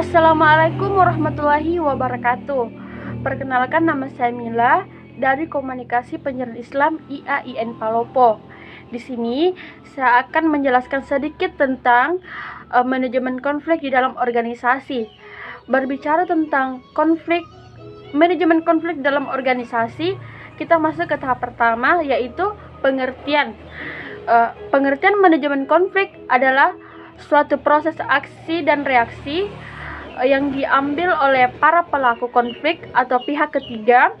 Assalamualaikum warahmatullahi wabarakatuh. Perkenalkan, nama saya Mila dari Komunikasi Penyiaran Islam IAIN Palopo. Di sini saya akan menjelaskan sedikit tentang manajemen konflik di dalam organisasi. Berbicara tentang manajemen konflik dalam organisasi, kita masuk ke tahap pertama, yaitu pengertian. Pengertian manajemen konflik adalah suatu proses aksi dan reaksi yang diambil oleh para pelaku konflik atau pihak ketiga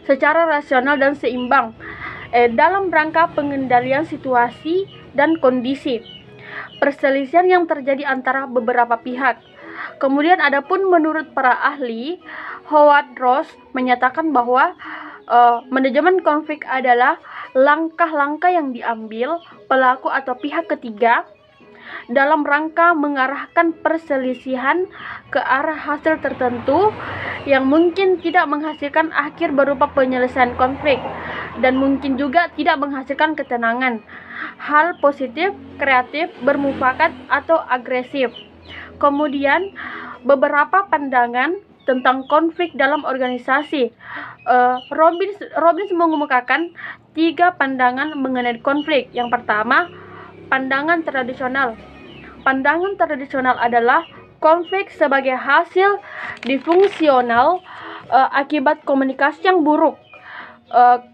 secara rasional dan seimbang dalam rangka pengendalian situasi dan kondisi perselisihan yang terjadi antara beberapa pihak. Kemudian adapun menurut para ahli, Howard Ross menyatakan bahwa manajemen konflik adalah langkah-langkah yang diambil pelaku atau pihak ketiga dalam rangka mengarahkan perselisihan ke arah hasil tertentu yang mungkin tidak menghasilkan akhir berupa penyelesaian konflik dan mungkin juga tidak menghasilkan ketenangan, hal positif, kreatif, bermufakat atau agresif. Kemudian beberapa pandangan tentang konflik dalam organisasi. Robbins mengemukakan 3 pandangan mengenai konflik. Yang pertama, pandangan tradisional. Pandangan tradisional adalah konflik sebagai hasil disfungsional akibat komunikasi yang buruk,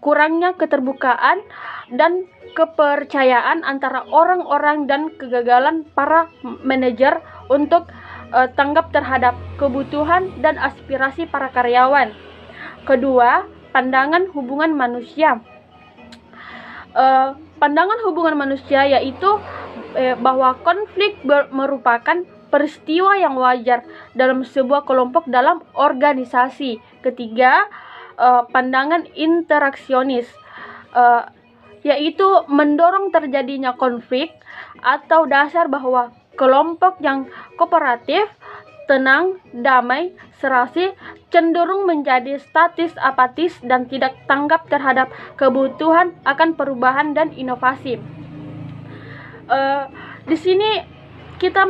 kurangnya keterbukaan dan kepercayaan antara orang-orang dan kegagalan para manajer untuk tanggap terhadap kebutuhan dan aspirasi para karyawan. Kedua, pandangan hubungan manusia. Pandangan hubungan manusia yaitu bahwa konflik merupakan peristiwa yang wajar dalam sebuah kelompok dalam organisasi. Ketiga, pandangan interaksionis, yaitu mendorong terjadinya konflik atau dasar bahwa kelompok yang kooperatif, tenang, damai, serasi cenderung menjadi statis, apatis, dan tidak tanggap terhadap kebutuhan akan perubahan dan inovasi. Di sini kita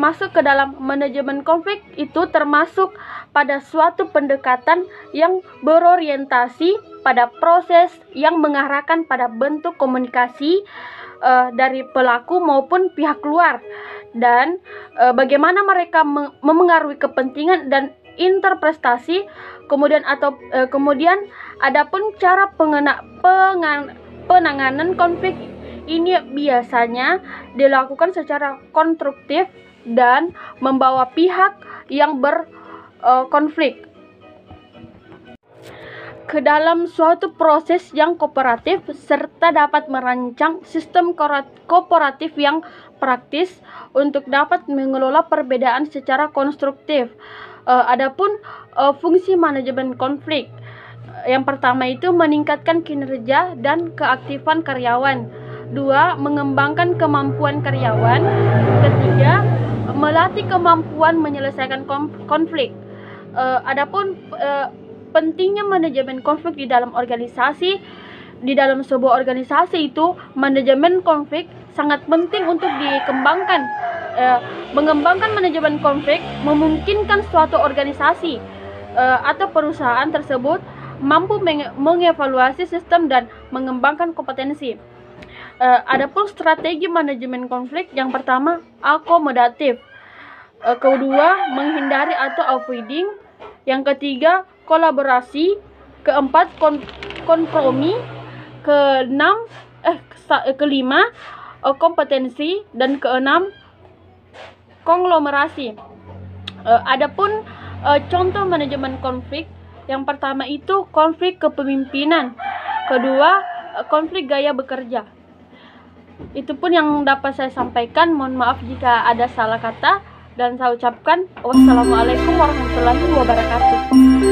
masuk ke dalam manajemen konflik, itu termasuk pada suatu pendekatan yang berorientasi pada proses yang mengarahkan pada bentuk komunikasi dari pelaku maupun pihak luar, dan bagaimana mereka memengaruhi kepentingan dan interpretasi. Kemudian adapun cara penanganan konflik ini biasanya dilakukan secara konstruktif dan membawa pihak yang berkonflik ke dalam suatu proses yang kooperatif serta dapat merancang sistem kooperatif yang praktis untuk dapat mengelola perbedaan secara konstruktif. Adapun fungsi manajemen konflik, yang pertama itu meningkatkan kinerja dan keaktifan karyawan. 2, mengembangkan kemampuan karyawan. 3, melatih kemampuan menyelesaikan konflik. Adapun pentingnya manajemen konflik di dalam organisasi. Di dalam sebuah organisasi itu, manajemen konflik sangat penting untuk dikembangkan. Mengembangkan manajemen konflik memungkinkan suatu organisasi atau perusahaan tersebut mampu mengevaluasi sistem dan mengembangkan kompetensi. Adapun strategi manajemen konflik, yang pertama akomodatif, kedua menghindari atau avoiding, yang ketiga kolaborasi, keempat kompromi, kelima kompetensi, dan keenam konglomerasi. Adapun contoh manajemen konflik, yang pertama itu konflik kepemimpinan, kedua konflik gaya bekerja. Itu pun yang dapat saya sampaikan. Mohon maaf jika ada salah kata, dan saya ucapkan wassalamualaikum warahmatullahi wabarakatuh.